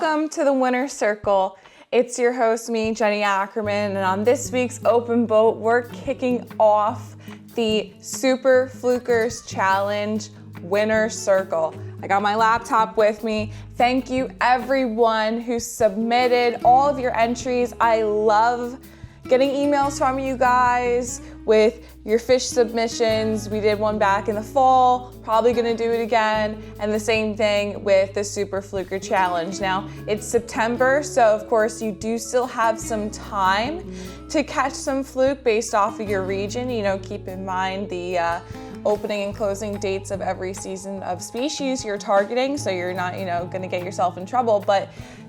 Welcome to the Winner's Circle. It's your host, me, Jenny Ackerman, and on this week's Open Boat, we're kicking off the Super Flukers Challenge Winner's Circle. I got my laptop with me. Thank you everyone who submitted all of your entries. I love getting emails from you guys with your fish submissions. We did one back in the fall, probably gonna do it again, and the same thing with the Super Fluker Challenge. Now, it's September, so of course you do still have some time to catch some fluke based off of your region. You know, keep in mind the opening and closing dates of every season of species you're targeting, so you're not, gonna get yourself in trouble. But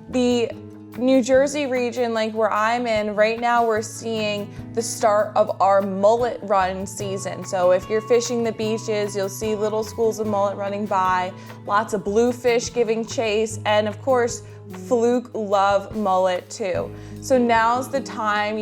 the New Jersey region, like where I'm in, right now we're seeing the start of our mullet run season. So if you're fishing the beaches, you'll see little schools of mullet running by, lots of bluefish giving chase, and of course, fluke love mullet too. So now's the time,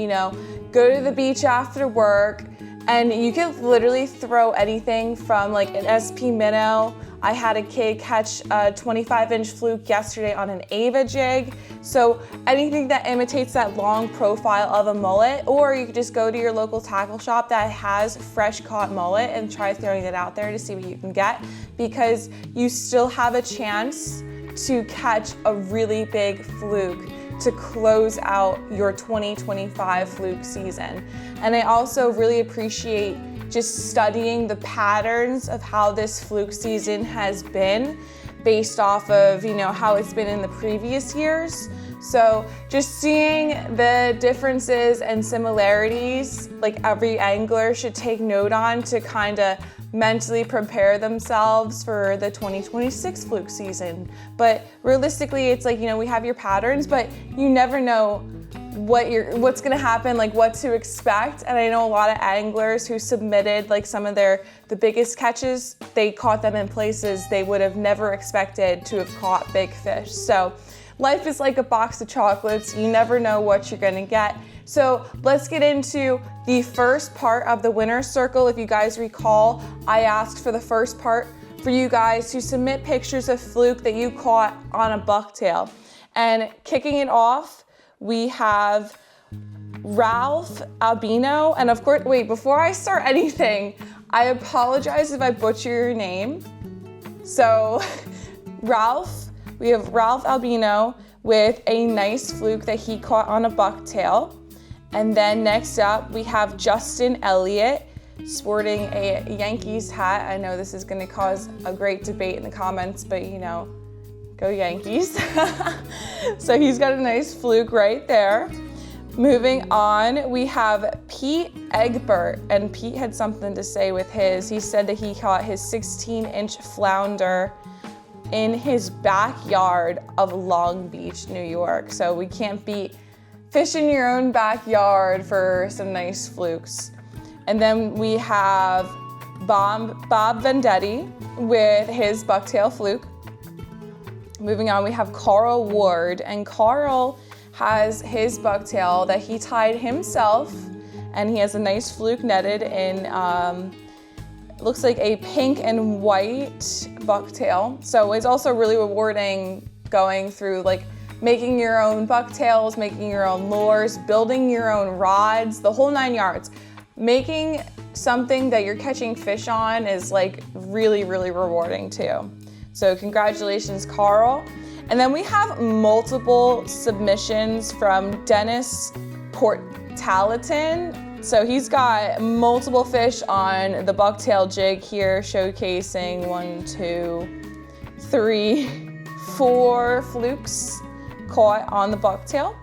go to the beach after work, and you can literally throw anything from like an SP minnow. I had a kid catch a 25-inch fluke yesterday on an Ava jig. So anything that imitates that long profile of a mullet, or you could just go to your local tackle shop that has fresh caught mullet and try throwing it out there to see what you can get, because you still have a chance to catch a really big fluke to close out your 2025 fluke season. And I also really appreciate just studying the patterns of how this fluke season has been based off of, how it's been in the previous years. So just seeing the differences and similarities, like every angler should take note on to kind of mentally prepare themselves for the 2026 fluke season. But realistically, it's like, we have your patterns, but you never know what's gonna happen, like what to expect. And I know a lot of anglers who submitted like some of the biggest catches, they caught them in places they would have never expected to have caught big fish. So life is like a box of chocolates. You never know what you're gonna get. So let's get into the first part of the Winner's Circle. If you guys recall, I asked for the first part for you guys to submit pictures of fluke that you caught on a bucktail. And kicking it off, we have Ralph Albino. And of course, wait, before I start anything, I apologize if I butcher your name. So we have Ralph Albino with a nice fluke that he caught on a bucktail. And then next up, we have Justin Elliott sporting a Yankees hat. I know this is gonna cause a great debate in the comments, but go Yankees. So he's got a nice fluke right there. Moving on, we have Pete Egbert, and Pete had something to say with his. He said that he caught his 16-inch flounder in his backyard of Long Beach, New York. So we can't beat fish in your own backyard for some nice flukes. And then we have Bob Vendetti with his bucktail fluke. Moving on, we have Carl Ward, and Carl has his bucktail that he tied himself, and he has a nice fluke netted in, looks like a pink and white bucktail. So it's also really rewarding going through like making your own bucktails, making your own lures, building your own rods, the whole 9 yards. Making something that you're catching fish on is like really, really rewarding too. So congratulations, Carl. And then we have multiple submissions from Dennis Portalatin. So he's got multiple fish on the bucktail jig here, showcasing 1, 2, 3, 4 flukes caught on the bucktail.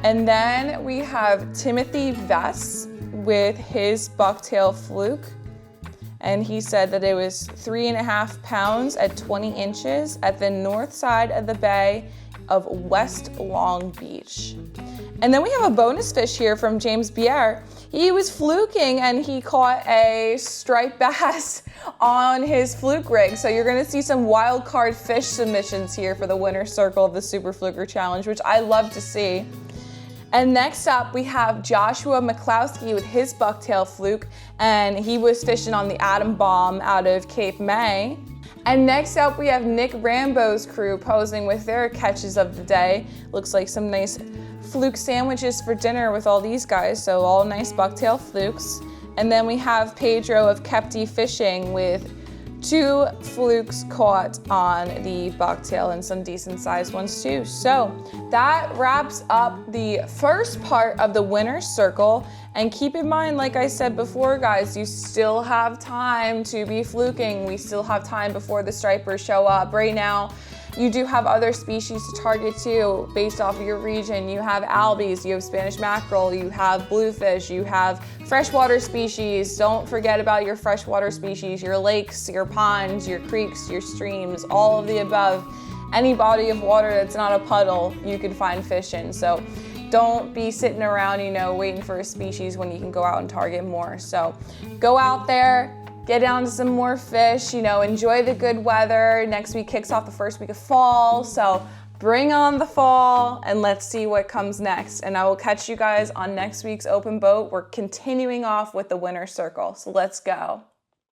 And then we have Timothy Vess with his bucktail fluke. And he said that it was 3.5 pounds at 20 inches at the north side of the bay of West Long Beach. And then we have a bonus fish here from James Bier. He was fluking and he caught a striped bass on his fluke rig. So you're gonna see some wild card fish submissions here for the Winner's Circle of the Super Fluker Challenge, which I love to see. And next up, we have Joshua McCloskey with his bucktail fluke, and he was fishing on the Atom Bomb out of Cape May. And next up, we have Nick Rambo's crew posing with their catches of the day. Looks like some nice fluke sandwiches for dinner with all these guys, so all nice bucktail flukes. And then we have Pedro of Kepti Fishing with 2 flukes caught on the bucktail and some decent sized ones too. So that wraps up the first part of the winner's circle. And keep in mind, like I said before, guys, you still have time to be fluking. We still have time before the stripers show up. Right now, you do have other species to target too, based off of your region. You have albies, you have Spanish mackerel, you have bluefish, you have freshwater species. Don't forget about your freshwater species, your lakes, your ponds, your creeks, your streams, all of the above. Any body of water that's not a puddle, you can find fish in. So don't be sitting around, waiting for a species when you can go out and target more. So go out there, get down to some more fish, enjoy the good weather. Next week kicks off the first week of fall, so bring on the fall and let's see what comes next. And I will catch you guys on next week's Open Boat. We're continuing off with the winner's circle, so let's go.